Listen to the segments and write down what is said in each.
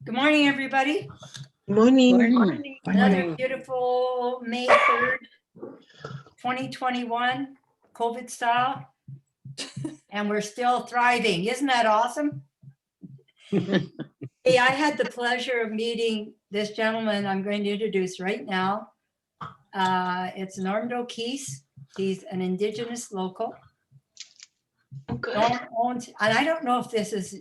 Good morning, everybody. Morning. Morning. Another beautiful May 3rd, 2021, COVID style. And we're still thriving. Isn't that awesome? Hey, I had the pleasure of meeting this gentleman I'm going to introduce right now. It's Norm Dokis. He's an Indigenous local. Norm owns, and I don't know if this is,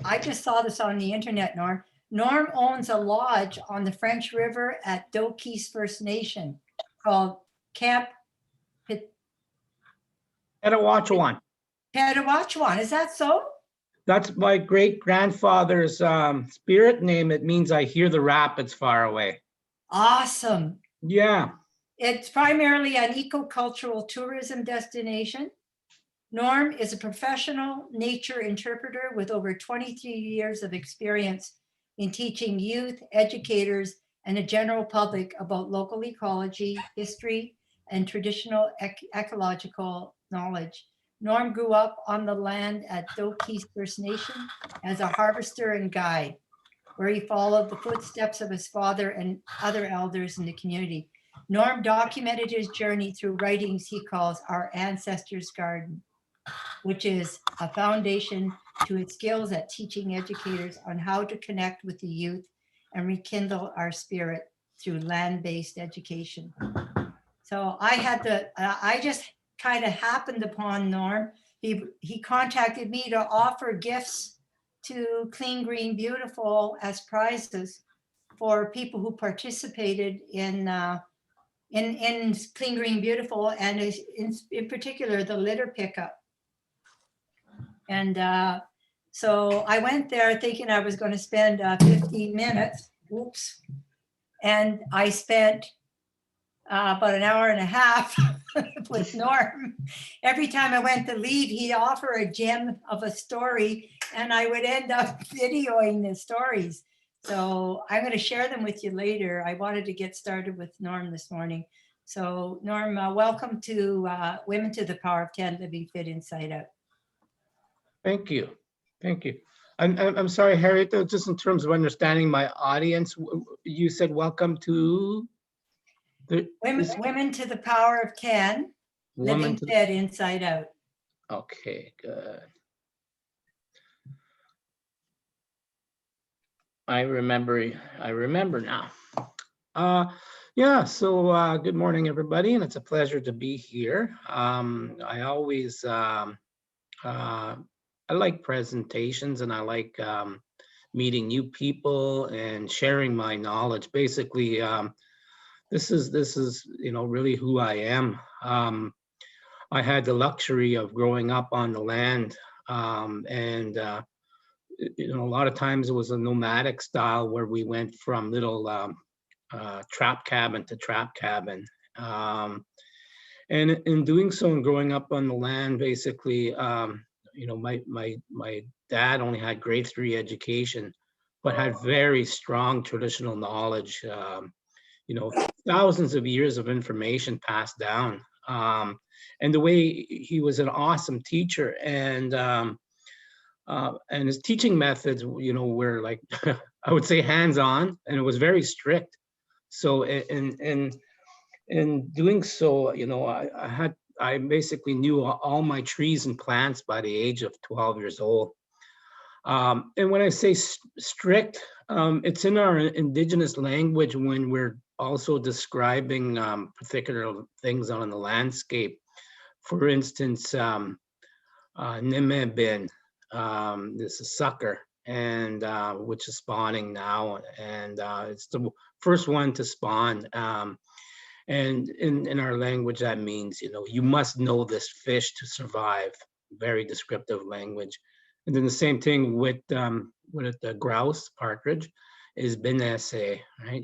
I just saw this on the internet, Norm. Norm owns a lodge on the French River at Dokis First Nation called Camp Petawachuan. Petawachuan. Is that so? That's my great grandfather's spirit name. It means I hear the rapids far away. Awesome. Yeah. It's primarily an ecocultural tourism destination. Norm is a professional nature interpreter with over 23 years of experience in teaching youth, educators, and the general public about local ecology, history, and traditional ecological knowledge. Norm grew up on the land at Dokis First Nation as a harvester and guide, where he followed the footsteps of his father and other elders in the community. Norm documented his journey through writings he calls Our Ancestors' Garden, which is a foundation to his skills at teaching educators on how to connect with the youth and rekindle our spirit through land-based education. So I just kind of happened upon Norm. He contacted me to offer gifts to Clean Green Beautiful as prizes for people who participated in Clean Green Beautiful, and in particular the litter pickup. And so I went there thinking I was going to spend 15 minutes. Oops. And I spent about an hour and a half with Norm. Every time I went to leave, he'd offer a gem of a story, and I would end up videoing the stories. So I'm going to share them with you later. I wanted to get started with Norm this morning. So Norm, welcome to Women to the Power of 10, Living Fit Inside Out. Thank you. Thank you. I'm sorry, Harriet, just in terms of understanding my audience, you said welcome to the Women to the Power of 10, Living Fit Inside Out. Okay, good. I remember now. Yeah, so good morning, everybody, and it's a pleasure to be here. I always I like presentations, and I like meeting new people and sharing my knowledge. Basically, this is really who I am. I had the luxury of growing up on the land, and a lot of times it was a nomadic style where we went from little trap cabin to trap cabin. And in doing so and growing up on the land, basically, my dad only had grade 3 education, but had very strong traditional knowledge, thousands of years of information passed down. And the way he was an awesome teacher, and his teaching methods, were like, I would say hands-on, and it was very strict. So in doing so, I basically knew all my trees and plants by the age of 12 years old. And when I say strict, it's in our Indigenous language when we're also describing particular things on the landscape. For instance, Nimebin, this is sucker, and which is spawning now, and it's the first one to spawn. And in our language, that means, you must know this fish to survive. Very descriptive language. And then the same thing with the grouse, partridge, is binese, right?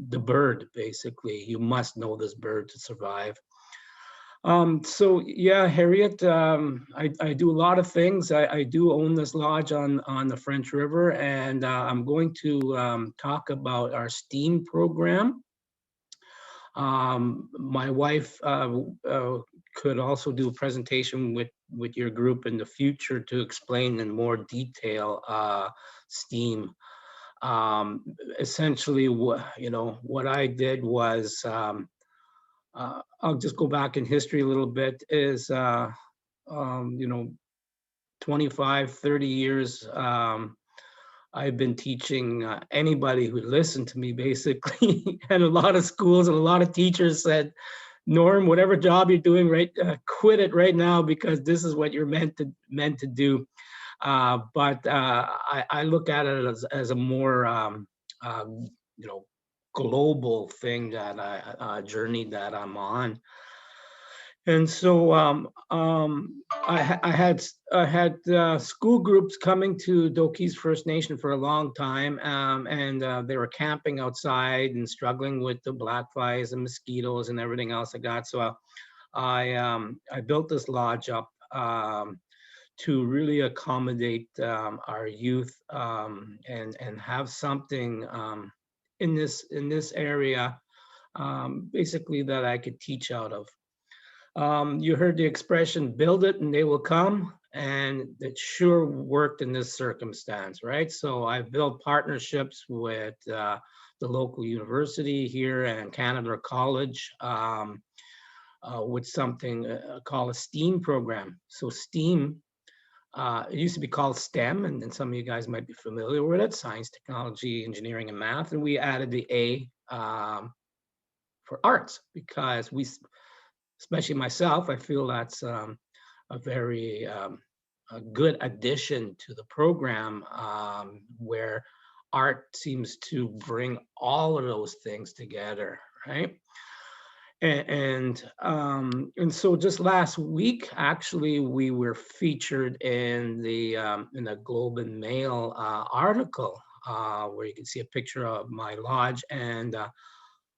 The bird, basically, you must know this bird to survive. So yeah, Harriet, I do a lot of things. I do own this lodge on the French River, and I'm going to talk about our STEAM program. My wife could also do a presentation with your group in the future to explain in more detail STEAM. Essentially, what I did was, I'll just go back in history a little bit, is, 25, 30 years, I've been teaching anybody who listened to me, basically. And a lot of schools and a lot of teachers said, Norm, whatever job you're doing, right, quit it right now, because this is what you're meant to do. But I look at it as a more global thing, that journey that I'm on. And so I had school groups coming to Dokis First Nation for a long time, and they were camping outside and struggling with the black flies and mosquitoes and everything else I got. So I built this lodge up to really accommodate our youth, and have something in this area, basically, that I could teach out of. You heard the expression, build it and they will come, and it sure worked in this circumstance, right? So I've built partnerships with the local university here and Canada College, with something called a STEAM program. So STEAM, it used to be called STEM, and some of you guys might be familiar with it: science, technology, engineering, and math. And we added the A for arts, because especially myself, I feel that's a very a good addition to the program, where art seems to bring all of those things together, right? And so just last week, actually, we were featured in the Globe and Mail article, where you can see a picture of my lodge. And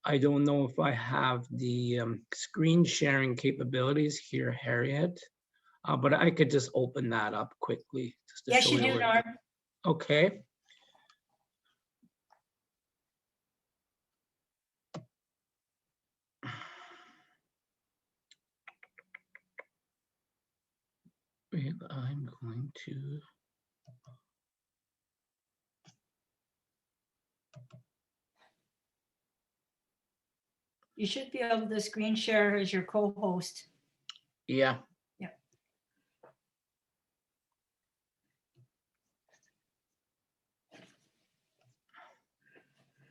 I don't know if I have the screen sharing capabilities here, Harriet, but I could just open that up quickly just to Yes, show you you do, what. Norm. Okay. And I'm going to. You should be able to screen share as your co-host. Yeah. Yeah.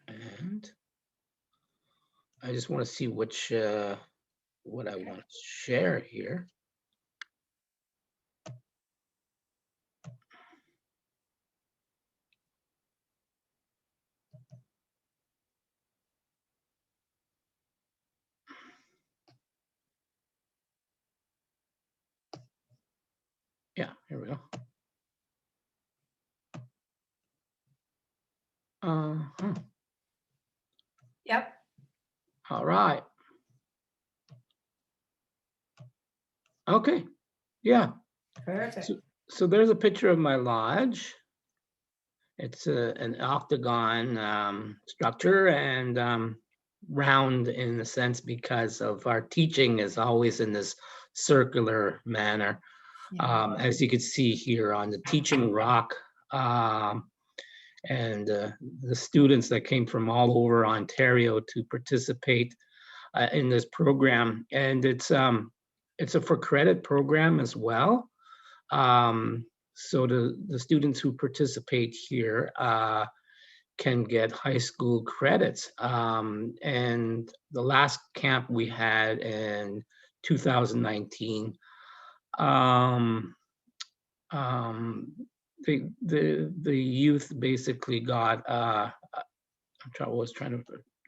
And I just want to see which what I want to share here. Yeah, here we go. Yep. All right. Okay. Yeah. Perfect. So there's a picture of my lodge. It's an octagon structure, and round in a sense, because of our teaching is always in this circular manner. Yeah. As you can see here on the teaching rock, and the students that came from all over Ontario to participate in this program. And it's a for credit program as well. So the students who participate here can get high school credits. And the last camp we had in 2019, the youth basically got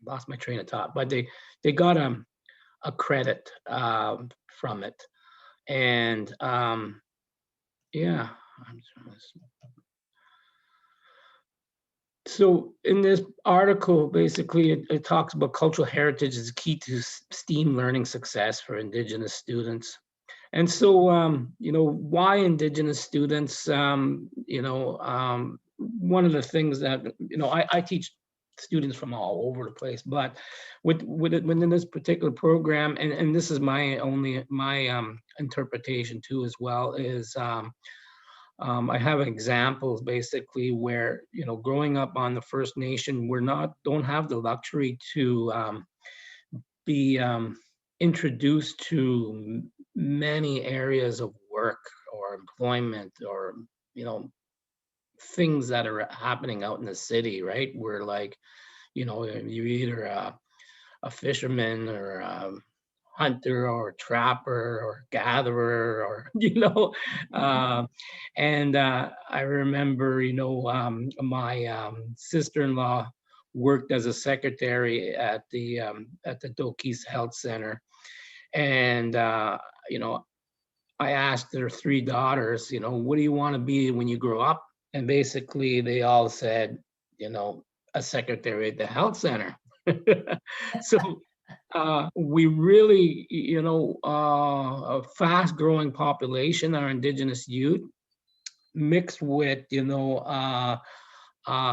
lost my train of thought, but they got a credit from it. And yeah, so in this article, basically, it talks about cultural heritage is key to STEAM learning success for Indigenous students. And so, why Indigenous students? One of the things that, I teach students from all over the place, but within this particular program, and this is my interpretation too as well, is I have examples basically where, growing up on the First Nation, don't have the luxury to be introduced to many areas of work or employment, or, things that are happening out in the city, right? Where, like, you're either a fisherman or a hunter or trapper or gatherer, or and I remember, my sister-in-law worked as a secretary at the Dokis Health Center, and you know I asked their three daughters, what do you want to be when you grow up? And basically they all said, a secretary at the health center. So we really, a fast growing population, our Indigenous youth, mixed with,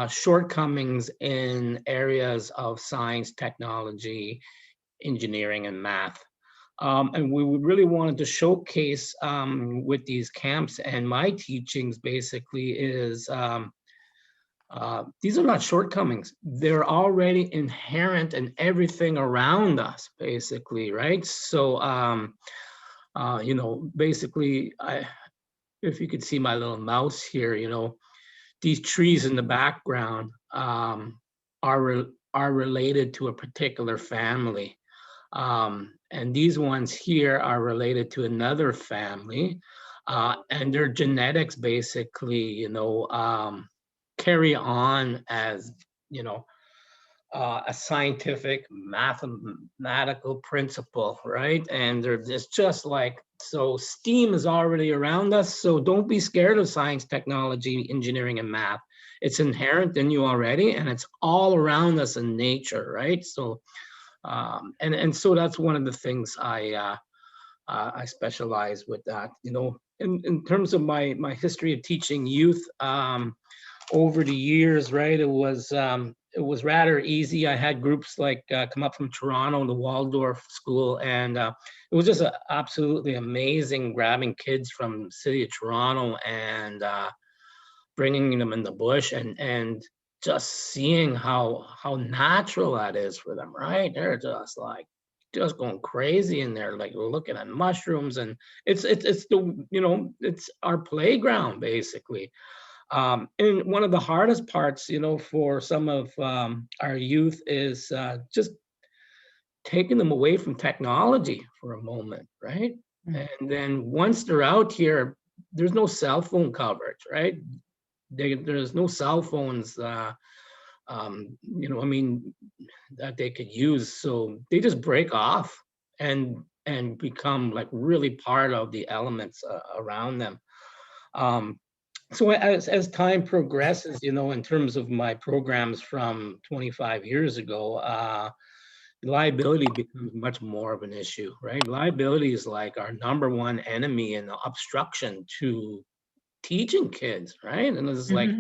shortcomings in areas of science, technology, engineering, and math. And we really wanted to showcase with these camps, and my teachings basically is these are not shortcomings. They're already inherent in everything around us, basically, right? So, basically, if you could see my little mouse here, these trees in the background are related to a particular family. And these ones here are related to another family, and their genetics basically, carry on as, a scientific mathematical principle, right? And it's just like, so STEAM is already around us. So don't be scared of science, technology, engineering, and math. It's inherent in you already, and it's all around us in nature, right? So and so that's one of the things I specialize with that. In terms of my history of teaching youth over the years, right? It was rather easy. I had groups like come up from Toronto, the Waldorf School, and it was just absolutely amazing grabbing kids from the city of Toronto and bringing them in the bush and just seeing how natural that is for them, right? They're just like going crazy in there, like looking at mushrooms, and it's the it's our playground basically. And one of the hardest parts, for some of our youth is just taking them away from technology for a moment, right? And then once they're out here, there's no cell phone coverage, right? There's no cell phones, I mean, that they could use. So they just break off and become like really part of the elements around them. So as time progresses, in terms of my programs from 25 years ago, liability becomes much more of an issue, right? Liability is like our number one enemy and obstruction to teaching kids, right? And it's like,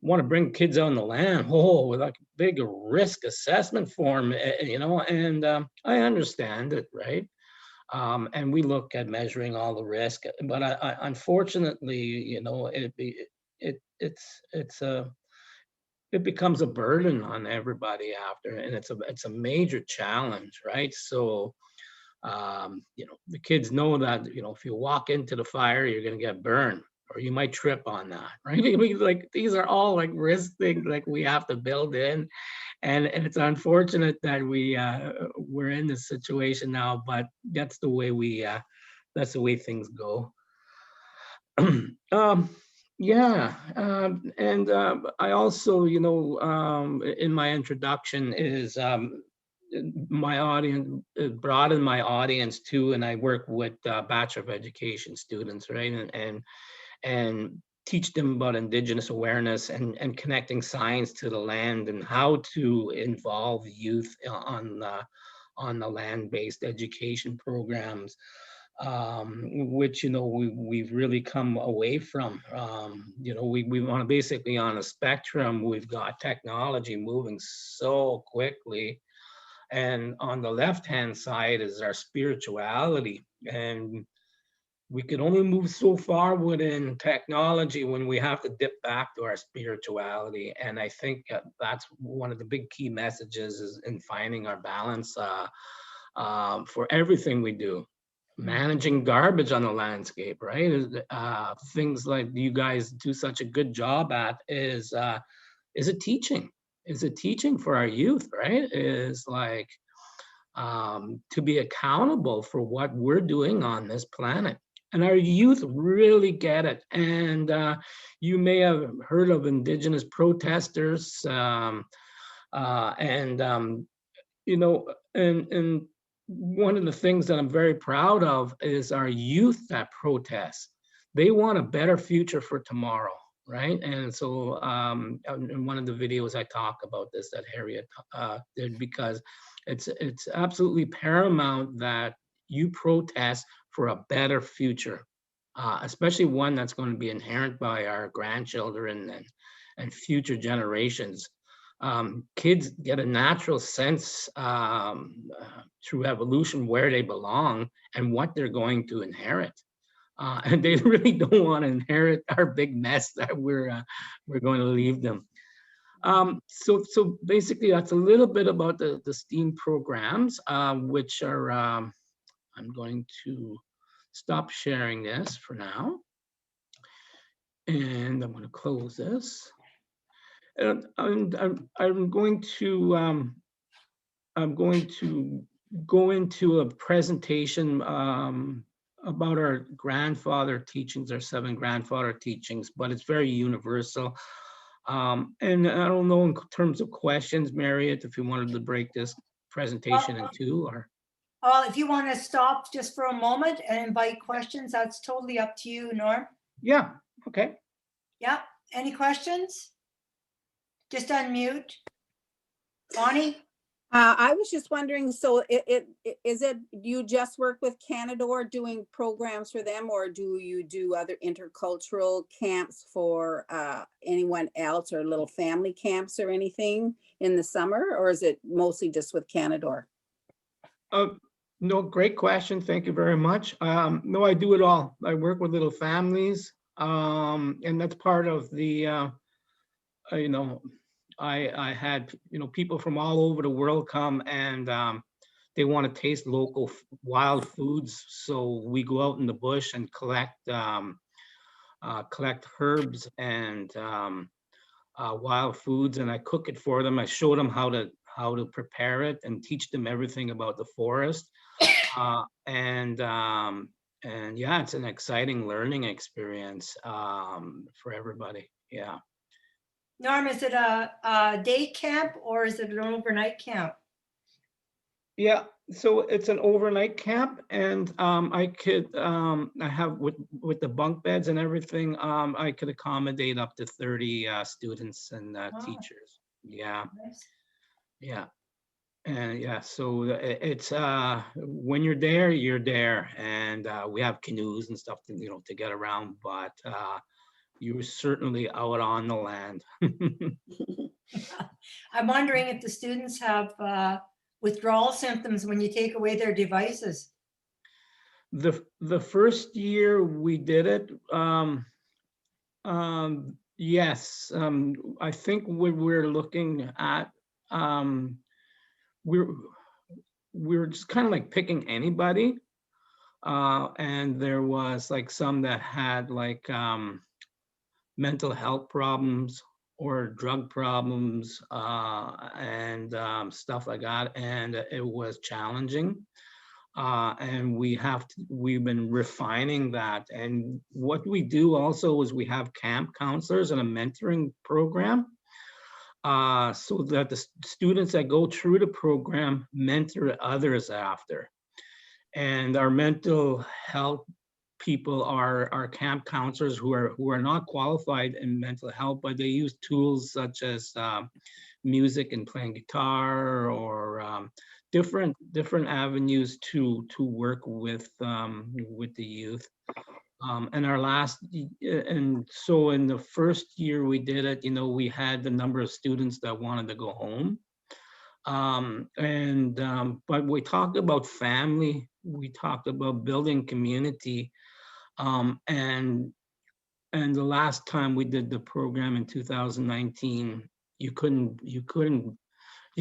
want to bring kids on the land, with like a big risk assessment form, and I understand it, right? And we look at measuring all the risk, but I unfortunately, it becomes a burden on everybody after, and it's a major challenge, right? So, the kids know that, if you walk into the fire, you're going to get burned, or you might trip on that, right? I mean, like, these are all like risk things like we have to build in, and it's unfortunate that we're in this situation now, but that's the way things go. Yeah, and I also, in my introduction is my audience, broaden my audience too, and I work with Bachelor of Education students, right, and teach them about Indigenous awareness and connecting science to the land and how to involve youth on the land-based education programs, which we've really come away from. We want to basically, on a spectrum, we've got technology moving so quickly, and on the left hand side is our spirituality, and we could only move so far within technology when we have to dip back to our spirituality. And I think that's one of the big key messages is in finding our balance for everything we do. Managing garbage on the landscape, right? Things like you guys do such a good job at is a teaching. Is a teaching for our youth, right? Is like to be accountable for what we're doing on this planet. And our youth really get it. And you may have heard of Indigenous protesters, and you know, and one of the things that I'm very proud of is our youth that protest. They want a better future for tomorrow, right? And so in one of the videos I talk about this that Harriet did, because it's absolutely paramount that you protest for a better future, especially one that's going to be inherent by our grandchildren and future generations. Kids get a natural sense through evolution where they belong and what they're going to inherit. And they really don't want to inherit our big mess that we're going to leave them. So basically, that's a little bit about the STEAM programs, which are, I'm going to stop sharing this for now. And I'm going to close this. And I'm going to go into a presentation about our grandfather teachings, our 7 grandfather teachings, but it's very universal. And I don't know in terms of questions, Marriott, if you wanted to break this presentation in 2 or. If you want to stop just for a moment and invite questions, that's totally up to you, Norm. Yeah, okay. Yeah, any questions? Just unmute. Bonnie? I was just wondering, so is it you just work with Canadore doing programs for them, or do you do other intercultural camps for anyone else, or little family camps or anything in the summer, or is it mostly just with Canadore? No, great question. Thank you very much. No, I do it all. I work with little families, and that's part of the, you know, I had, people from all over the world come and they want to taste local wild foods. So we go out in the bush and collect herbs and wild foods, and I cook it for them. I show them how to prepare it and teach them everything about the forest. And yeah, it's an exciting learning experience for everybody. Yeah. Norm, is it a day camp or is it an overnight camp? Yeah, so it's an overnight camp, and I have with the bunk beds and everything, I could accommodate up to 30 students and teachers. Yeah, Nice. yeah, and yeah. So it's when you're there, and we have canoes and stuff to get around, but you're certainly out on the land. I'm wondering if the students have withdrawal symptoms when you take away their devices. The first year we did it, yes, I think we're looking at, we're just kind of like picking anybody, and there was like some that had like mental health problems or drug problems, and stuff like that, and it was challenging. And we've been refining that. And what we do also is we have camp counselors and a mentoring program, so that the students that go through the program mentor others after. And our mental health people are camp counselors who are not qualified in mental health, but they use tools such as music and playing guitar, or different avenues to work with the youth. And so in the first year we did it, we had the number of students that wanted to go home. But we talked about family, we talked about building community. And the last time we did the program in 2019, you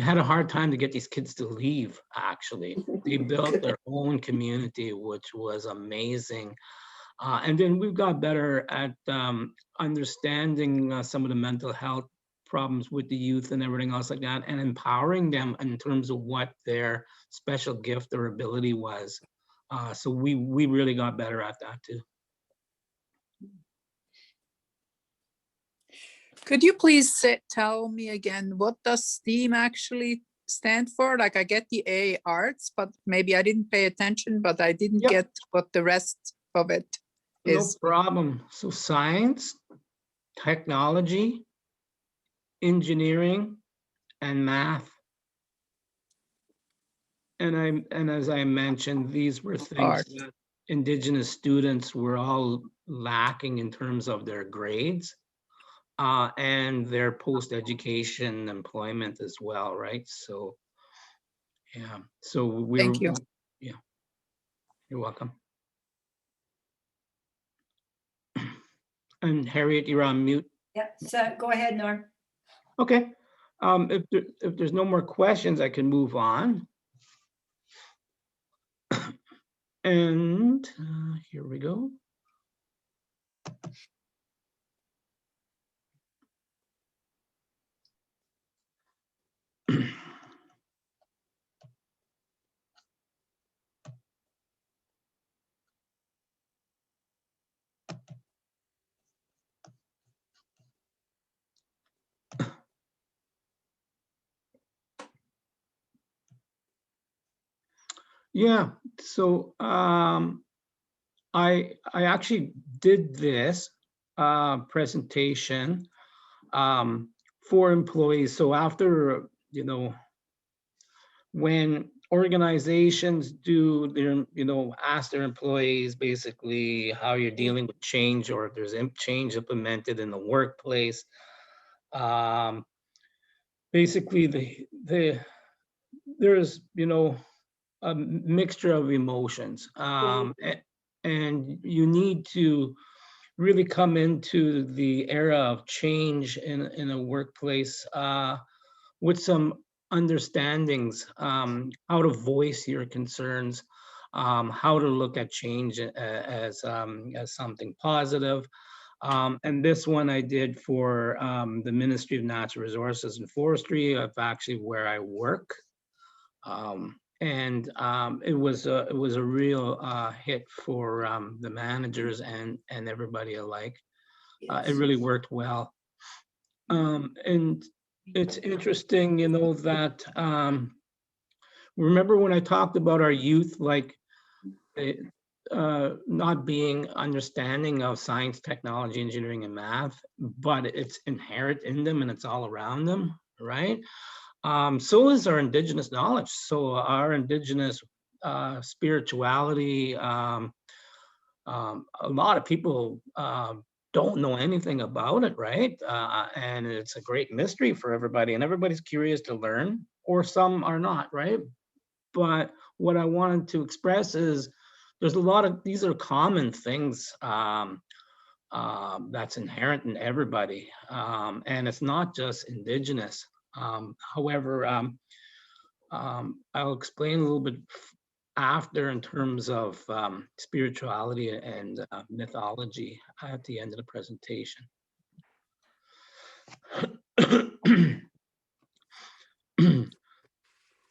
had a hard time to get these kids to leave, actually. They built their own community, which was amazing. And then we've got better at understanding some of the mental health problems with the youth and everything else like that, and empowering them in terms of what their special gift or ability was. So we really got better at that too. Could you please tell me again, what does STEAM actually stand for? Like, I get the A, arts, but maybe I didn't pay attention, but I didn't Yep. get what the rest of it No is. problem. So science, technology, engineering, and math. And as I mentioned, these were things Art. that Indigenous students were all lacking in terms of their grades and their post-education employment as well, right? So, yeah. So we're, Thank you. yeah, you're welcome. And Harriet, you're on mute. Yeah, so go ahead, Norm. Okay. If there's no more questions, I can move on. And here we go. Yeah, so I actually did this presentation for employees. So after, you know, when organizations do their, you know, ask their employees basically how you're dealing with change, or if there's change implemented in the workplace, basically there's, you know, a mixture of emotions, and you need to really come into the era of change in a workplace with some understandings, how to voice your concerns, how to look at change as something positive. And this one I did for the Ministry of Natural Resources and Forestry, of actually where I work. And it was a real hit for the managers and everybody alike. It really worked well. And it's interesting, you know, that remember when I talked about our youth, like not being understanding of science, technology, engineering, and math, but it's inherent in them and it's all around them, right? So is our Indigenous knowledge. So our Indigenous spirituality, a lot of people don't know anything about it, right? And it's a great mystery for everybody, and everybody's curious to learn, or some are not, right? But what I wanted to express is there's a lot of, these are common things that's inherent in everybody. And it's not just Indigenous. However, I'll explain a little bit after in terms of spirituality and mythology at the end of the presentation.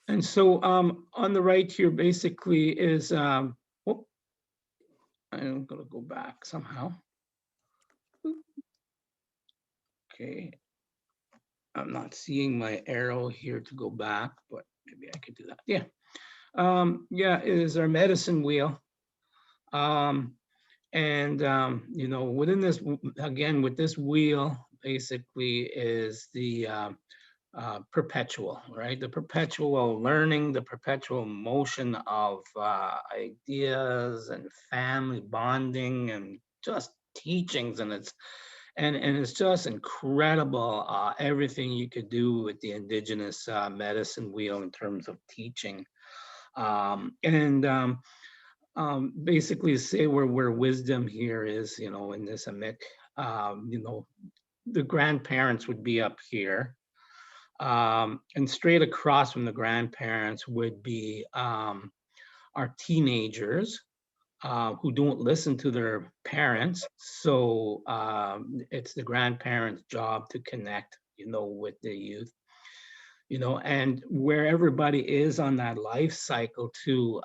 And so on the right here basically is, oh, I'm gonna go back somehow. Okay, I'm not seeing my arrow here to go back, but maybe I could do that. Yeah, yeah, it is our medicine wheel. And you know, within this, again, with this wheel, basically is the perpetual, right? The perpetual learning, the perpetual motion of ideas and family bonding and just teachings, and it's just incredible everything you could do with the Indigenous medicine wheel in terms of teaching. basically say where wisdom here is, in this amic, the grandparents would be up here. And straight across from the grandparents would be our teenagers who don't listen to their parents. So it's the grandparents' job to connect, with the youth. And where everybody is on that life cycle too,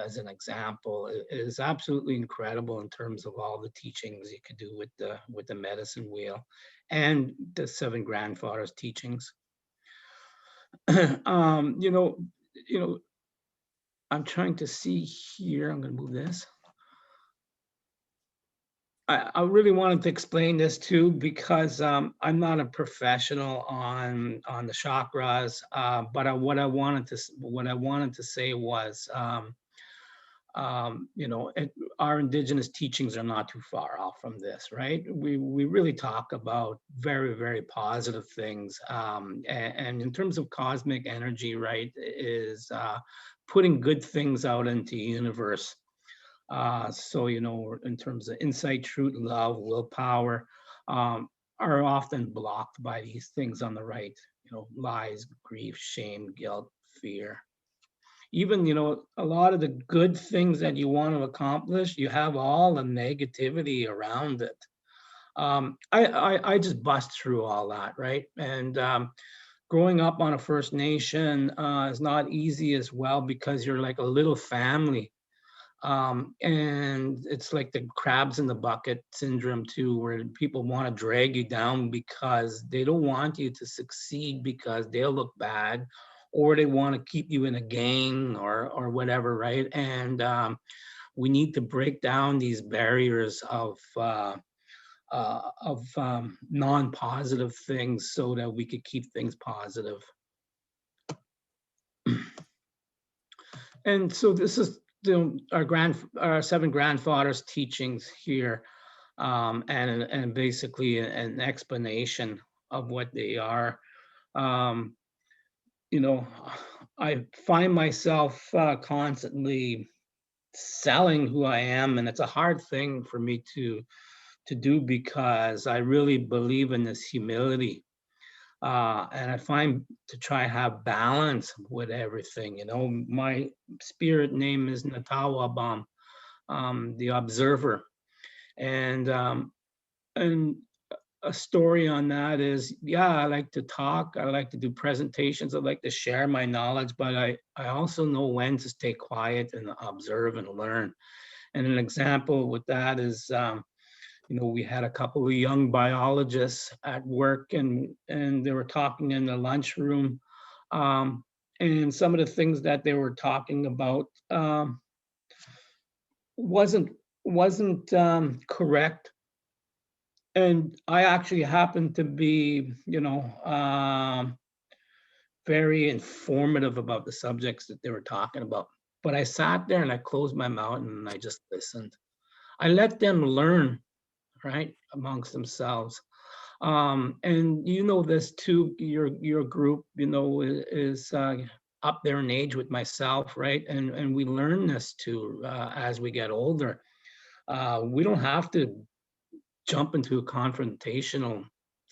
as an example, is absolutely incredible in terms of all the teachings you could do with the medicine wheel and the 7 grandfathers teachings. um, you know, I'm trying to see here. I'm going to move this. I really wanted to explain this too because I'm not a professional on the chakras, but what I wanted to say was, our Indigenous teachings are not too far off from this, right? We really talk about very, very positive things, and in terms of cosmic energy, right, is putting good things out into the universe. So, in terms of insight, truth, love, willpower, are often blocked by these things on the right, lies, grief, shame, guilt, fear. Even, a lot of the good things that you want to accomplish, you have all the negativity around it. I just bust through all that, right? And growing up on a First Nation is not easy as well because you're like a little family. And it's like the crabs in the bucket syndrome too, where people want to drag you down because they don't want you to succeed because they'll look bad, or they want to keep you in a gang or whatever, right? And we need to break down these barriers of non-positive things so that we could keep things positive. And so this is our 7 grandfathers teachings here, and basically an explanation of what they are. I find myself constantly selling who I am, and it's a hard thing for me to do because I really believe in this humility. And I find to try have balance with everything. My spirit name is Natawabam, the observer. And a story on that is, yeah, I like to talk. I like to do presentations. I like to share my knowledge, but I also know when to stay quiet and observe and learn. And an example with that is, we had a couple of young biologists at work, and they were talking in the lunchroom, and some of the things that they were talking about wasn't correct. And I actually happened to be, very informative about the subjects that they were talking about. But I sat there and I closed my mouth and I just listened. I let them learn, right, amongst themselves. And this too, your group, is up there in age with myself, right? And we learn this too as we get older. We don't have to jump into a confrontational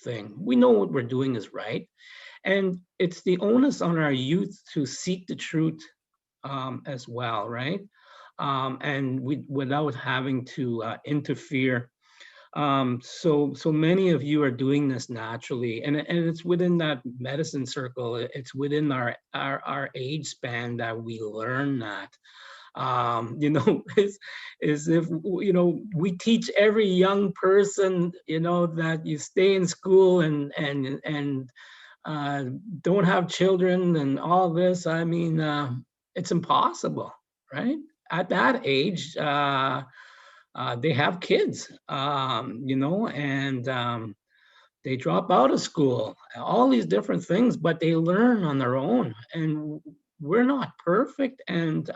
thing. We know what we're doing is right. And it's the onus on our youth to seek the truth as well, right? And without having to interfere. So many of you are doing this naturally, and it's within that medicine circle. It's within our age span that we learn that. Is if we teach every young person, that you stay in school and don't have children and all this. I mean, it's impossible, right? At that age, they have kids, and they drop out of school, all these different things, but they learn on their own. And we're not perfect. And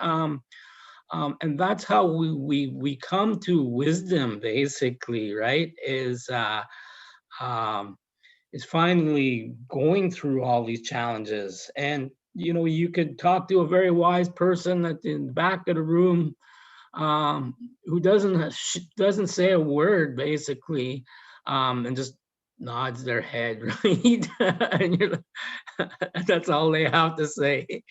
that's how we come to wisdom, basically, right? Is finally going through all these challenges. And you could talk to a very wise person at the back of the room, who doesn't say a word basically, and just nods their head, right? And you're like, that's all they have to say.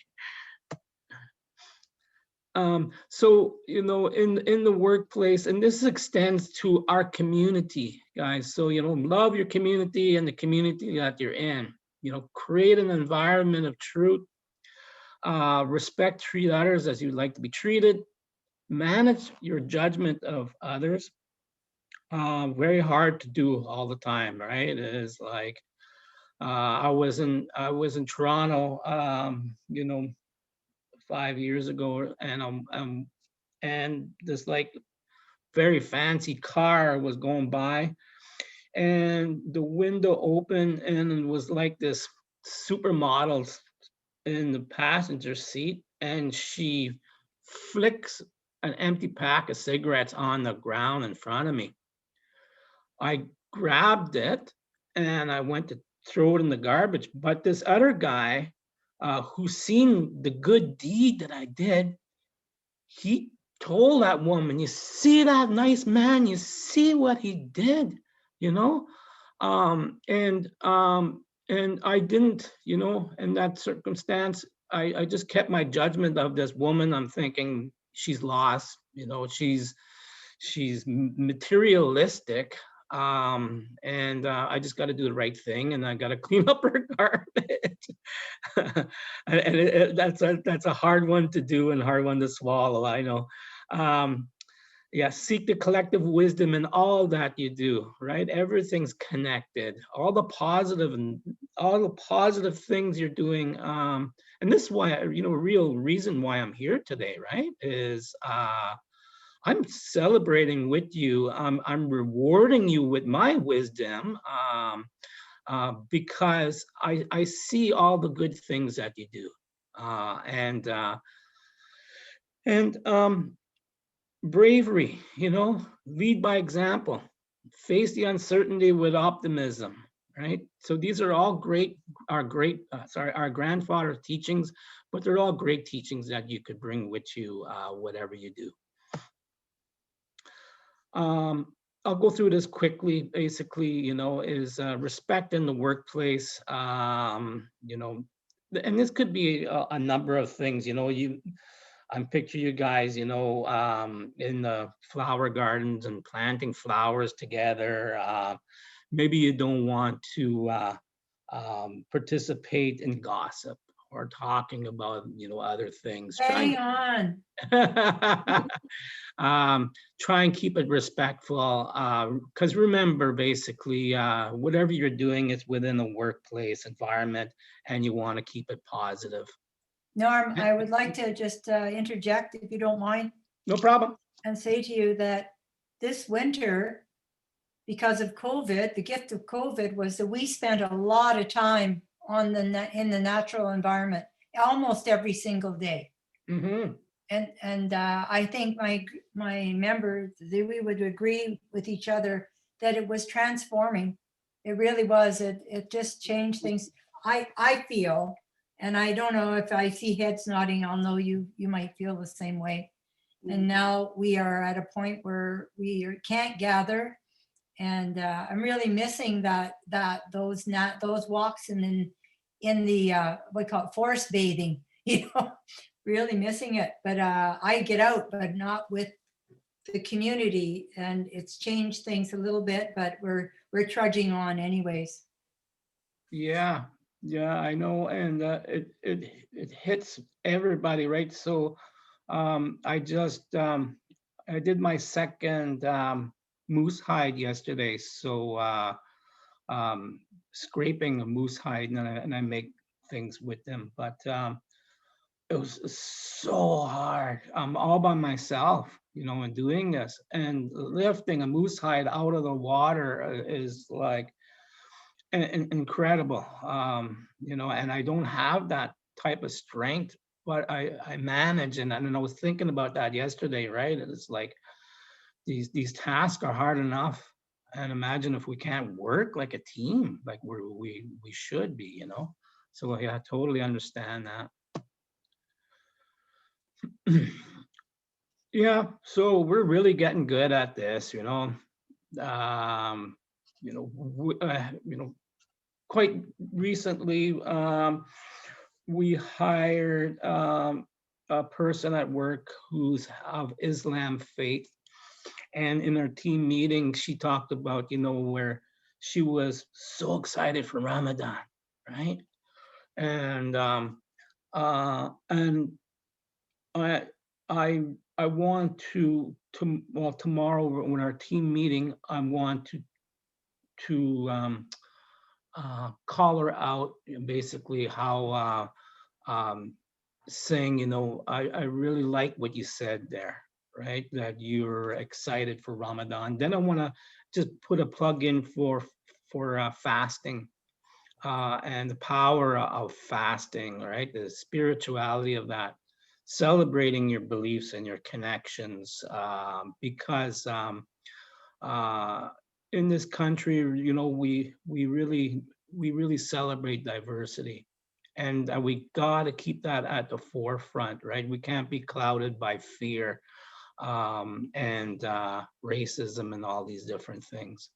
So, you know, in the workplace, and this extends to our community, guys. So, you know, love your community and the community that you're in. You know, create an environment of truth. Respect, treat others as you'd like to be treated. Manage your judgment of others. Very hard to do all the time, right? It is like I was in Toronto, you know, 5 years ago, and this like very fancy car was going by, and the window opened, and it was like this supermodel in the passenger seat, and she flicks an empty pack of cigarettes on the ground in front of me. I grabbed it and I went to throw it in the garbage. But this other guy, who's seen the good deed that I did, he told that woman, "You see that nice man? You see what he did, you know?" And I didn't, you know, in that circumstance, I just kept my judgment of this woman. I'm thinking she's lost, you know, she's materialistic, and I just got to do the right thing, and I got to clean up her garbage. And that's a hard one to do and hard one to swallow, I know. Yeah, seek the collective wisdom in all that you do, right? Everything's connected. All the positive things you're doing. And this is why, you know, real reason why I'm here today, right? Is I'm celebrating with you. I'm rewarding you with my wisdom, because I see all the good things that you do, and bravery. You know, lead by example. Face the uncertainty with optimism. Right. So these are all our grandfather teachings, but they're all great teachings that you could bring with you, whatever you do. I'll go through this quickly. Basically, you know, is respect in the workplace. You know, and this could be a number of things. You know, I'm picture you guys, you know, in the flower gardens and planting flowers together. Maybe you don't want to participate in gossip or talking about, you know, other things. Hang on. Try and keep it respectful, because remember, basically, whatever you're doing is within the workplace environment, and you want to keep it positive. Norm, I would like to just interject, if you don't mind, No problem. and say to you that this winter, because of COVID, the gift of COVID was that we spent a lot of time in the natural environment, almost every single day. Mm-hmm. And I think my members, we would agree with each other that it was transforming. It really was. It just changed things. I feel, and I don't know if I see heads nodding, I'll know you might feel the same way. And now we are at a point where we can't gather, and I'm really missing those walks in the what we call it, forest bathing, you know, really missing it. But I get out, but not with the community, and it's changed things a little bit, but we're trudging on anyways. Yeah, I know, and it hits everybody, right? So I did my second moose hide yesterday. So scraping a moose hide, and I make things with them, but it was so hard. I'm all by myself, you know, and doing this, and lifting a moose hide out of the water is like incredible. You know, and I don't have that type of strength, but I manage, and I was thinking about that yesterday, right? It's like these tasks are hard enough, and imagine if we can't work like a team, like we should be, you know. So yeah, I totally understand that. Yeah, so we're really getting good at this, quite recently, we hired a person at work who's of Islam faith. And in our team meeting, she talked about, where she was so excited for Ramadan, right? And and I I I want well, tomorrow when our team meeting, I want to call her out, basically how saying, I really like what you said there, right? That you're excited for Ramadan. Then I want to just put a plug in for fasting, and the power of fasting, right? The spirituality of that, celebrating your beliefs and your connections, because uh, in this country, we really celebrate diversity, and we got to keep that at the forefront, right? We can't be clouded by fear, and racism and all these different things.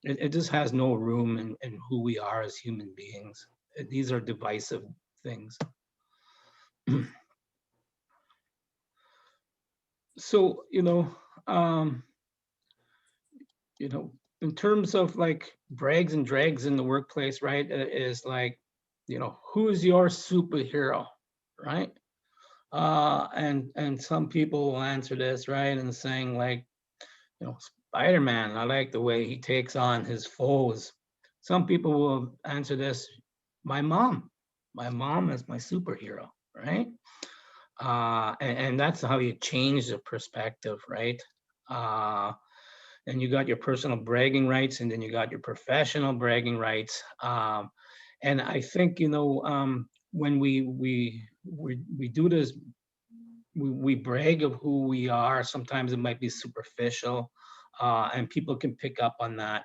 It just has no room in who we are as human beings. These are divisive things. So, um, in terms of like brags and drags in the workplace, right, is like, who's your superhero, right? And some people will answer this, right, and saying like, Spider-Man, I like the way he takes on his foes. Some people will answer this, my mom. My mom is my superhero, right? And that's how you change the perspective, right? And you got your personal bragging rights, and then you got your professional bragging rights. And I think, when we do this, we brag of who we are. Sometimes it might be superficial, and people can pick up on that.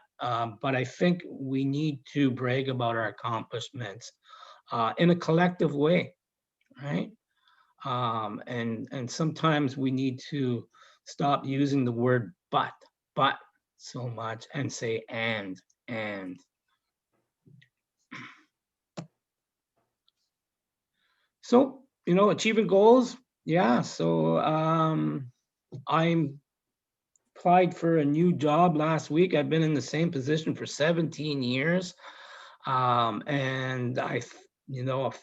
But I think we need to brag about our accomplishments, in a collective way, right? And sometimes we need to stop using the word but so much and say and. So, achieving goals. Yeah. So I'm applied for a new job last week. I've been in the same position for 17 years. And I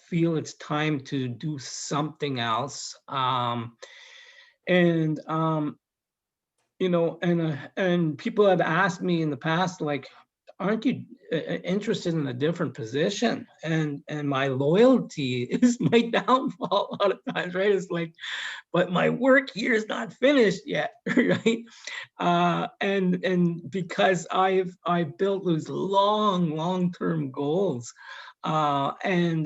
feel it's time to do something else. And and people have asked me in the past, like, aren't you interested in a different position? And my loyalty is my downfall a lot of times, right? It's like, but my work here is not finished yet, right? And because I built those long-term goals, and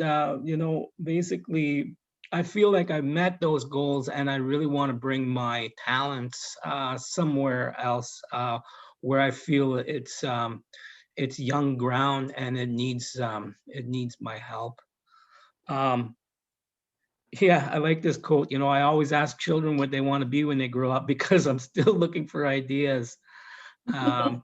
basically I feel like I've met those goals, and I really want to bring my talents somewhere else, where I feel it's young ground and it needs my help. Um, yeah, I like this quote. I always ask children what they want to be when they grow up because I'm still looking for ideas. Um,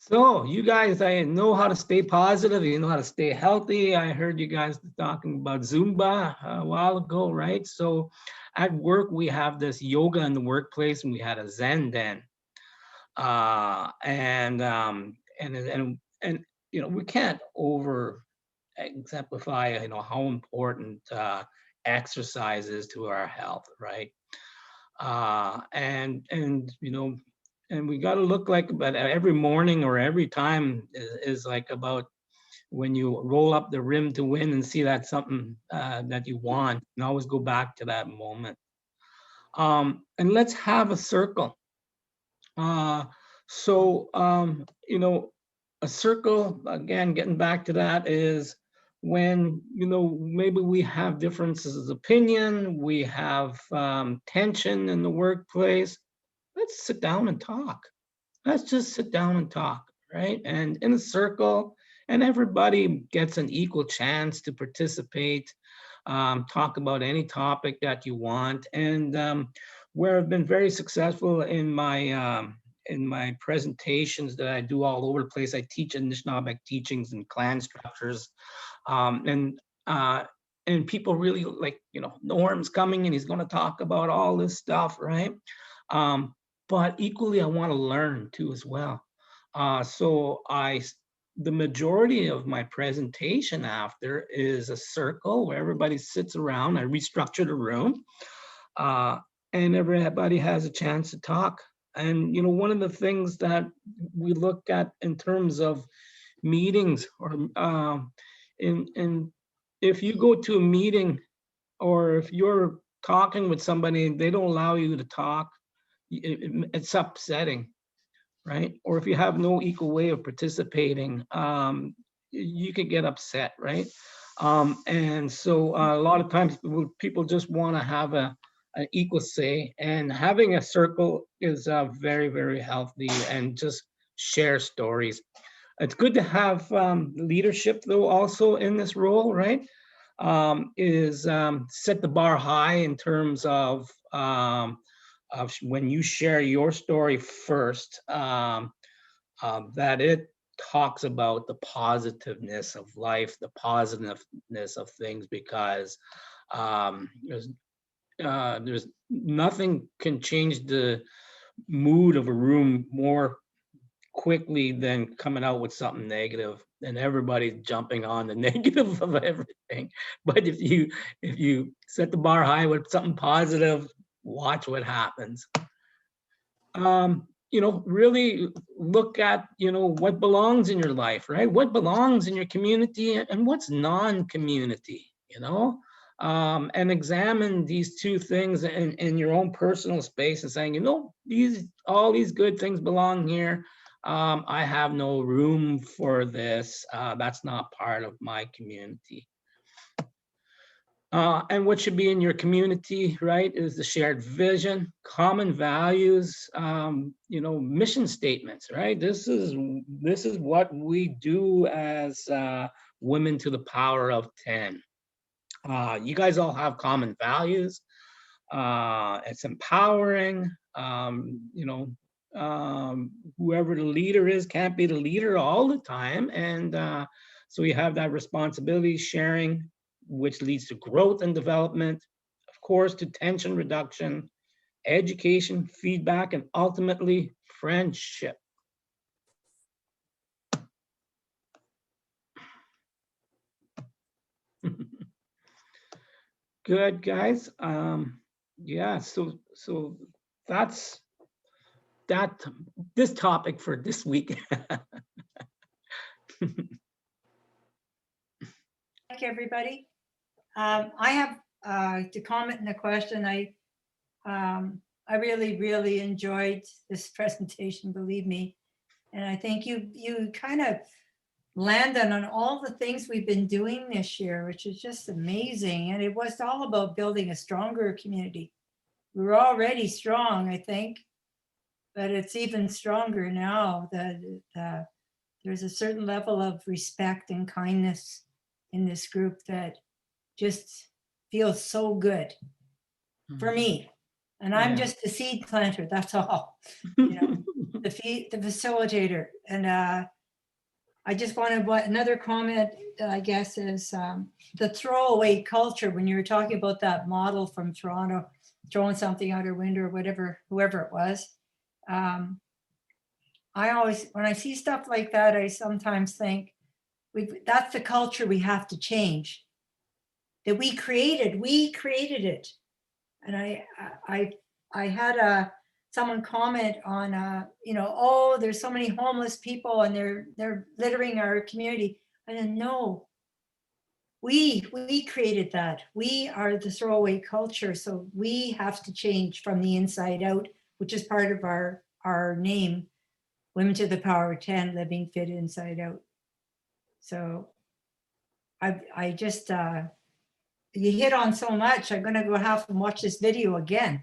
So you guys, I know how to stay positive. You know how to stay healthy. I heard you guys talking about Zumba a while ago, right? So at work, we have this yoga in the workplace, and we had a Zen den. And we can't over exemplify, how important exercise is to our health, right? And we got to look like about every morning or every time is like about when you roll up the rim to win and see that something that you want, and always go back to that moment. And let's have a circle. So a circle, again, getting back to that, is when, maybe we have differences of opinion, we have tension in the workplace. Let's sit down and talk. Let's just sit down and talk, right? And in a circle, and everybody gets an equal chance to participate. talk about any topic that you want. And where I've been very successful in my presentations that I do all over the place, I teach Anishinaabe teachings and clan structures. And people really like, Norm's coming and he's going to talk about all this stuff, right? But equally, I want to learn too as well. So the majority of my presentation after is a circle where everybody sits around. I restructure the room, and everybody has a chance to talk. And one of the things that we look at in terms of meetings, or if you go to a meeting, or if you're talking with somebody and they don't allow you to talk, it's upsetting, right? Or if you have no equal way of participating, you could get upset, right? And so a lot of times people just want to have an equal say, and having a circle is very, very healthy, and just share stories. It's good to have leadership though also in this role, right? Set the bar high in terms of when you share your story first, that it talks about the positiveness of life, the positiveness of things, because there's nothing can change the mood of a room more quickly than coming out with something negative, and everybody's jumping on the negative of everything. But if you set the bar high with something positive, watch what happens. Really look at, what belongs in your life, right? What belongs in your community and what's non-community, and examine these two things in your own personal space and saying, all these good things belong here. I have no room for this. That's not part of my community. And what should be in your community, right, is the shared vision, common values, mission statements, right? This is what we do as women to the power of 10. You guys all have common values. It's empowering. Whoever the leader is can't be the leader all the time, and so you have that responsibility sharing, which leads to growth and development, of course, to tension reduction, education, feedback, and ultimately friendship. Good, guys. Yeah, so that's this topic for this week. Thank you, everybody. I have to comment on the question. I really, really enjoyed this presentation, believe me. And I think you kind of landed on all the things we've been doing this year, which is just amazing. And it was all about building a stronger community. We were already strong, I think, but it's even stronger now that there's a certain level of respect and kindness in this group that just feels so good for me. And I'm just the seed planter, that's all. The facilitator. And I just wanted another comment, I guess, is the throwaway culture. When you were talking about that model from Toronto, throwing something out her window or whatever, whoever it was. I always, when I see stuff like that, I sometimes think that's the culture we have to change. That we created it. And I had someone comment on, oh, there's so many homeless people and they're littering our community. I said, no, we created that. We are the throwaway culture. So we have to change from the inside out, which is part of our name, Women to the Power of 10, Living Fit Inside Out. So I just, you hit on so much. I'm going to go have to watch this video again.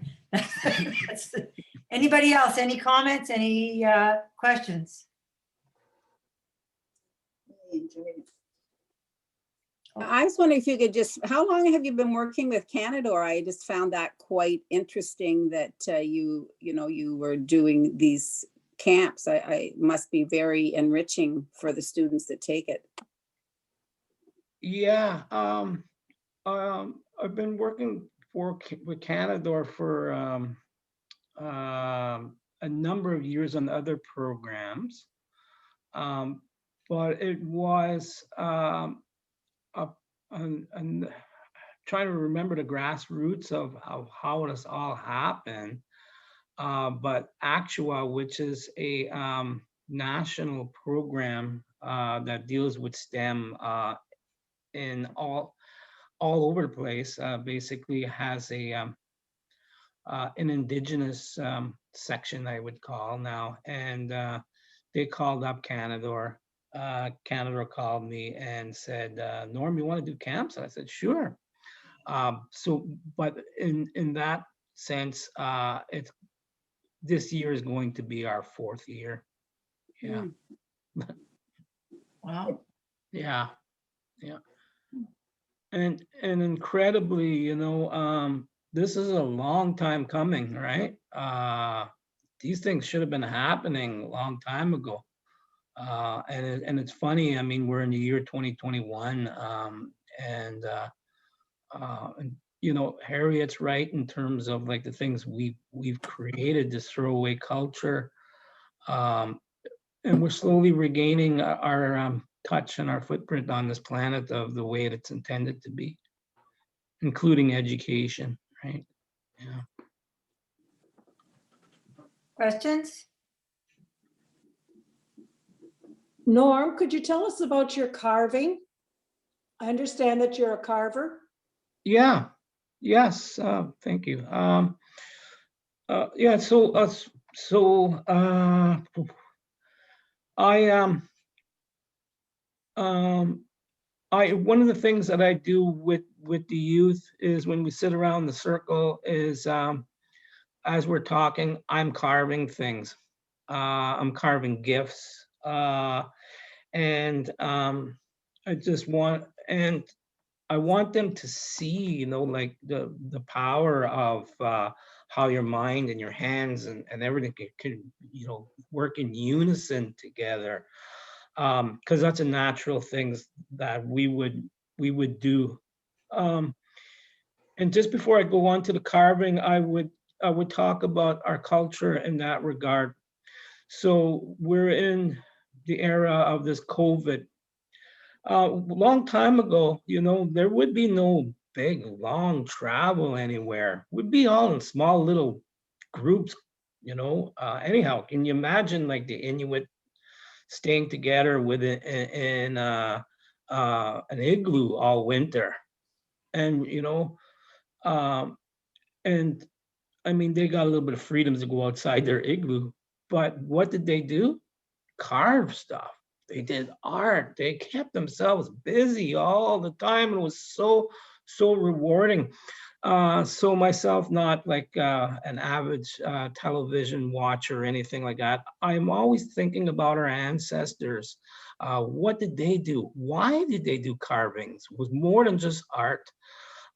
Anybody else? Any comments? Any questions? I was wondering if you could just, how long have you been working with Canador? I just found that quite interesting that you were doing these camps. I must be very enriching for the students that take it. Yeah, I've been working with Canador for a number of years on other programs, but it was and trying to remember the grassroots of how this all happened. But Actua, which is a national program that deals with STEM in all over the place, basically has a an Indigenous section, I would call now, and they called up Canador. Canador called me and said, "Norm, you want to do camps?" And I said, "Sure." So, but in that sense, it's this year is going to be our 4th year. Yeah. Wow. Yeah. Yeah. And incredibly, this is a long time coming, right? These things should have been happening a long time ago. And it's funny, I mean, we're in the year 2021, and Harriet's right in terms of like the things we've created, this throwaway culture, and we're slowly regaining our touch and our footprint on this planet of the way it's intended to be, including education, right? Yeah. Questions? Norm, could you tell us about your carving? I understand that you're a carver. Yeah. Yes. Thank you. Yeah. I one of the things that I do with the youth is when we sit around the circle is as we're talking, I'm carving things. I'm carving gifts, and I just want I want them to see, like the power of how your mind and your hands and everything can work in unison together. Because that's a natural things that we would do. And just before I go on to the carving, I would talk about our culture in that regard. So we're in the era of this COVID. Long time ago, there would be no big, long travel anywhere. We'd be all in small little groups, anyhow, can you imagine like the Inuit staying together in an igloo all winter? And, and I mean, they got a little bit of freedom to go outside their igloo, but what did they do? Carve stuff. They did art. They kept themselves busy all the time. And it was so rewarding. So myself, not like an avid television watcher or anything like that, I'm always thinking about our ancestors. What did they do? Why did they do carvings? It was more than just art.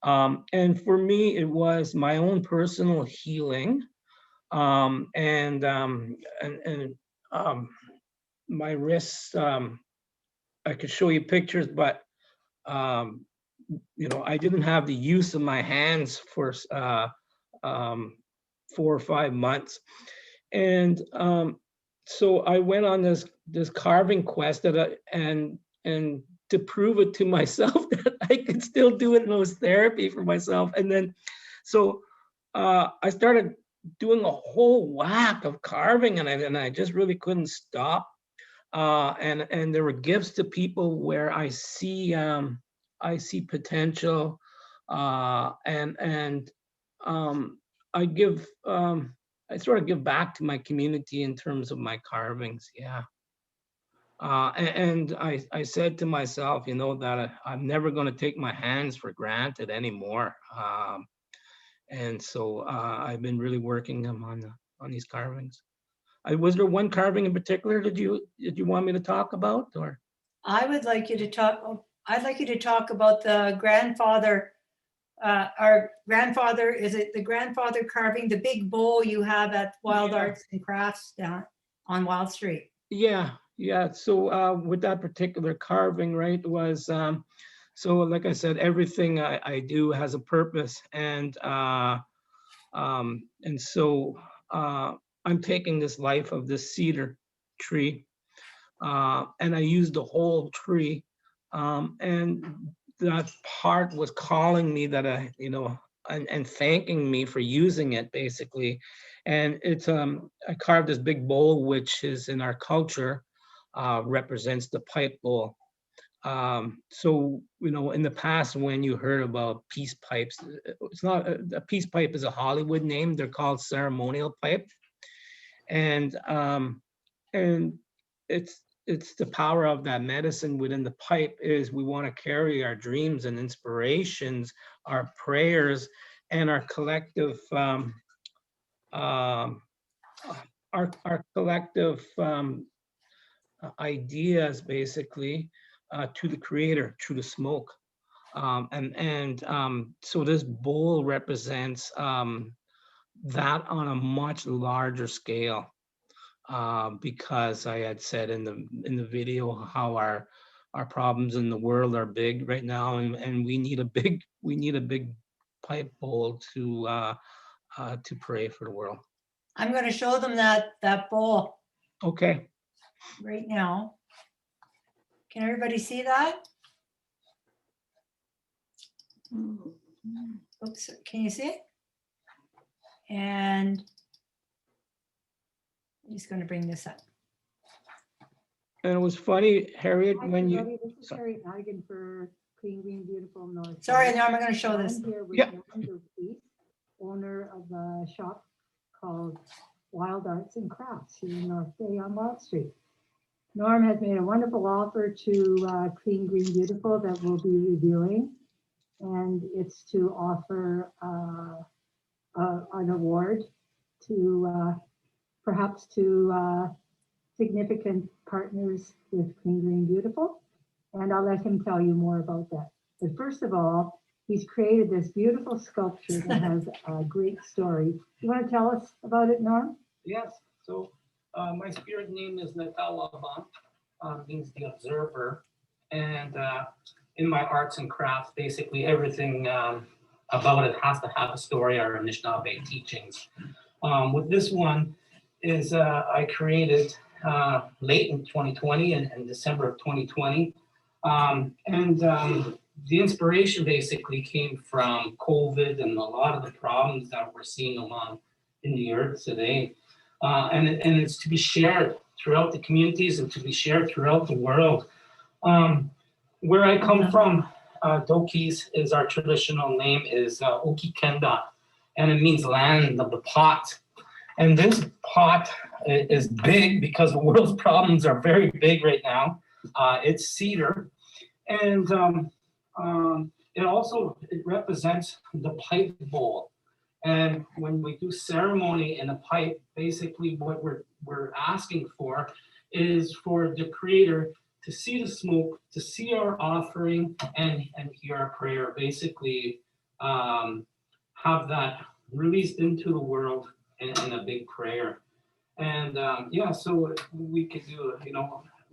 And for me, it was my own personal healing. And my wrists, I could show you pictures, but I didn't have the use of my hands for 4 or 5 months. And so I went on this carving quest and to prove it to myself that I could still do it, and it was therapy for myself. And then so I started doing a whole whack of carving, and I just really couldn't stop. And there were gifts to people where I see potential, and I give I sort of give back to my community in terms of my carvings. Yeah. And I said to myself, that I'm never going to take my hands for granted anymore. And so I've been really working on these carvings. Was there one carving in particular did you want me to talk about, or? I would like you to talk, I'd like you to talk about the grandfather, our grandfather, is it the grandfather carving, the big bowl you have at Wild Yeah. Arts and Crafts down on Wild Street? Yeah, yeah. So with that particular carving, right, was so like I said, everything I do has a purpose, and so I'm taking this life of this cedar tree, and I used the whole tree, and that part was calling me that and thanking me for using it basically. And it's I carved this big bowl, which is in our culture, represents the pipe bowl. So in the past, when you heard about peace pipes, it's not a peace pipe is a Hollywood name. They're called ceremonial pipe, and and it's the power of that medicine within the pipe. Is we want to carry our dreams and inspirations, our prayers, and our collective um, our collective ideas basically to the creator through the smoke. So this bowl represents that on a much larger scale, because I had said in the video how our problems in the world are big right now, and we need a big pipe bowl to pray for the world. I'm going to show them that bowl Okay. right now. Can everybody see that? Oops, can you see it? And I'm just going to bring this up. And it was funny, Harriet, when you. This is sorry. Harriet Nigan for Clean Green Beautiful North. Sorry, Norm, I'm going to show I'm this. here with Yeah. Norm Dokis, owner of a shop called Wild Arts and Crafts here in North Bay on Wild Street. Norm has made a wonderful offer to Clean Green Beautiful that we'll be reviewing, and it's to offer an award to perhaps to significant partners with Clean Green Beautiful, and I'll let him tell you more about that. But first of all, he's created this beautiful sculpture that has a great story. You want to tell us about it, Norm? Yes. So my spirit name is Natalaban, means the observer, and in my arts and crafts, basically everything about it has to have a story or Anishinaabe teachings. With this one is I created late in 2020 and December of 2020. The inspiration basically came from COVID and a lot of the problems that we're seeing along in the earth today. And it's to be shared throughout the communities and to be shared throughout the world. Where I come from, Dokis is our traditional name, is Okikenda, and it means land of the pot. And this pot is big because the world's problems are very big right now. It's cedar, and it represents the pipe bowl. And when we do ceremony in a pipe, basically what we're asking for is for the creator to see the smoke, to see our offering, and hear our prayer. Basically, have that released into the world in a big prayer. And so we could do,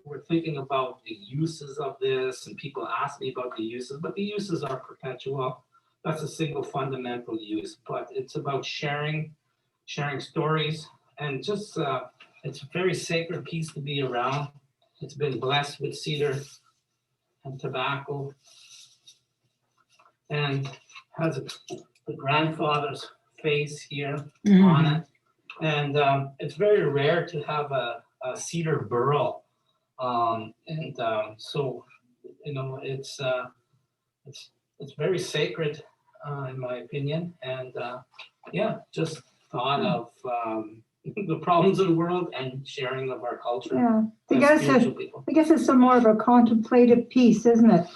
we're thinking about the uses of this, and people ask me about the uses, but the uses are perpetual. That's a single fundamental use, but it's about sharing stories, and just it's a very sacred piece to be around. It's been blessed with cedar and tobacco, and has the grandfather's face here on it. And it's very rare to have a cedar burl, so it's very sacred in my opinion. And just thought of the problems of the world and sharing of our culture. Yeah, as spiritual people. I guess it's some more of a contemplative piece, isn't it?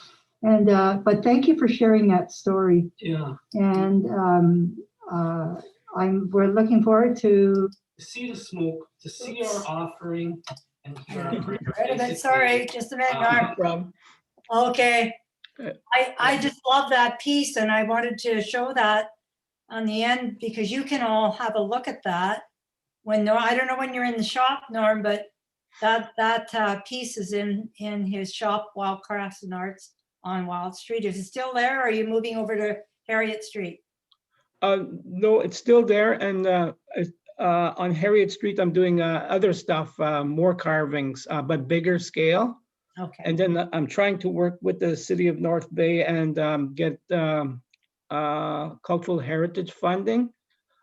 And but thank you for sharing that story. Yeah. And we're looking forward to see the smoke, to see our offering, and hear our prayer. Wait a minute, sorry, just a minute, Norm. Okay, I just love that piece, and I wanted to show that on the end because you can all have a look at that. When I don't know when you're in the shop, Norm, but that piece is in his shop, Wild Crafts and Arts on Wild Street. Is it still there, or are you moving over to Harriet Street? No, it's still there, and on Harriet Street, I'm doing other stuff, more carvings, but bigger scale. Okay. And then I'm trying to work with the city of North Bay and get cultural heritage funding.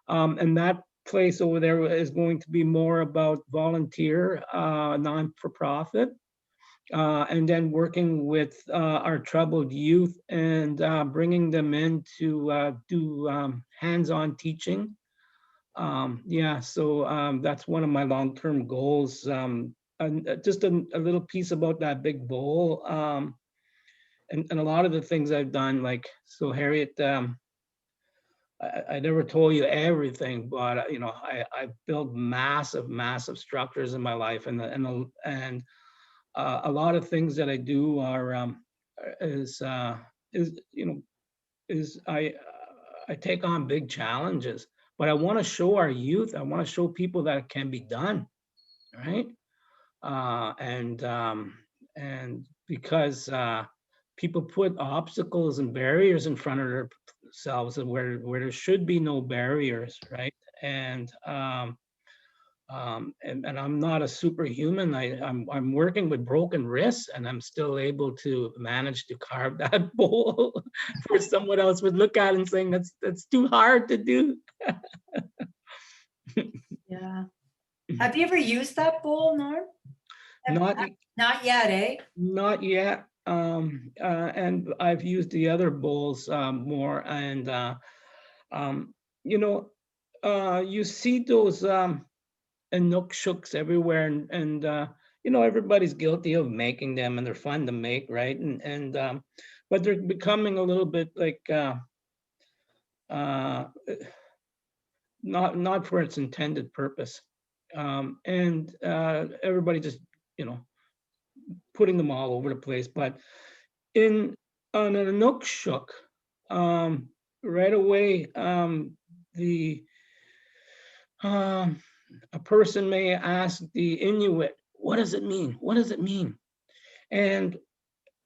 And that place over there is going to be more about volunteer, non-for-profit. And then working with our troubled youth and bringing them in to do hands-on teaching. Yeah, so that's one of my long-term goals. And just a little piece about that big bowl. And a lot of the things I've done, like, so Harriet, I never told you everything, but you know, I built massive structures in my life, and a lot of things that I do are is you know, is I take on big challenges, but I want to show our youth, I want to show people that it can be done, right? And because people put obstacles and barriers in front of themselves where there should be no barriers, right? And I'm not a superhuman. I'm working with broken wrists, and I'm still able to manage to carve that bowl where someone else would look at it and saying that's too hard to do. Yeah. Have you ever used that bowl, Norm? Not yet, eh? Not yet. And I've used the other bowls more, and you know, you see those Inuksuks everywhere, and you know, everybody's guilty of making them, and they're fun to make, right? And but they're becoming a little bit like not for its intended purpose, and everybody just, you know, putting them all over the place. But on an Inukshuk, right away, a person may ask the Inuit, "What does it mean? What does it mean?" And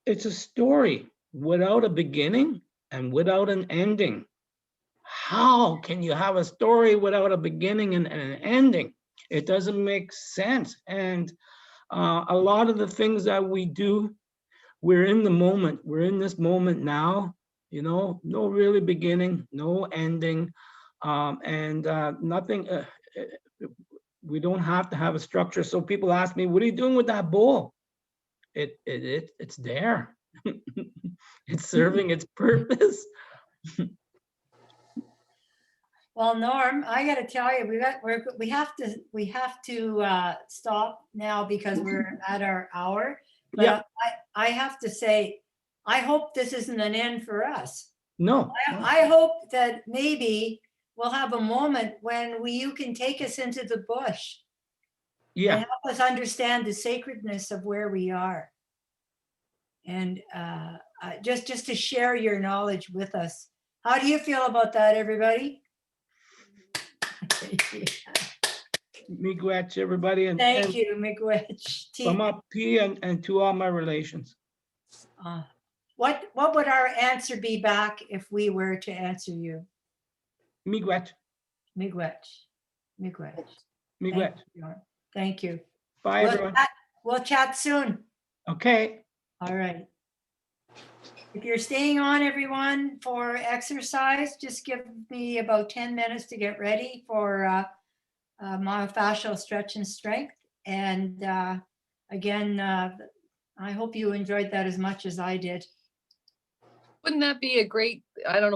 it's a story without a beginning and without an ending. How can you have a story without a beginning and an ending? It doesn't make sense. And a lot of the things that we do, we're in the moment. We're in this moment now, you know, no really beginning, no ending, and nothing. We don't have to have a structure. So people ask me, "What are you doing with that bowl?" It's there. It's serving its purpose. Well, Norm, I got to tell you, we have to stop now because we're at our hour. But Yeah. I have to say, I hope this isn't an end for us. No. I hope that maybe we'll have a moment when you can take us into the bush Yeah. and help us understand the sacredness of where we are, and just to share your knowledge with us. How do you feel about that, everybody? Miigwech, everybody, and Thank you, Miigwech. P and to all my relations. What would our answer be back if we were to answer you? Miigwech. Miigwech. Miigwech. Miigwech. Thank you. Bye, everyone. We'll chat soon. Okay. All right. If you're staying on, everyone, for exercise, just give me about 10 minutes to get ready for myofascial stretch and strength. And again, I hope you enjoyed that as much as I did. Wouldn't that be a great, I don't know.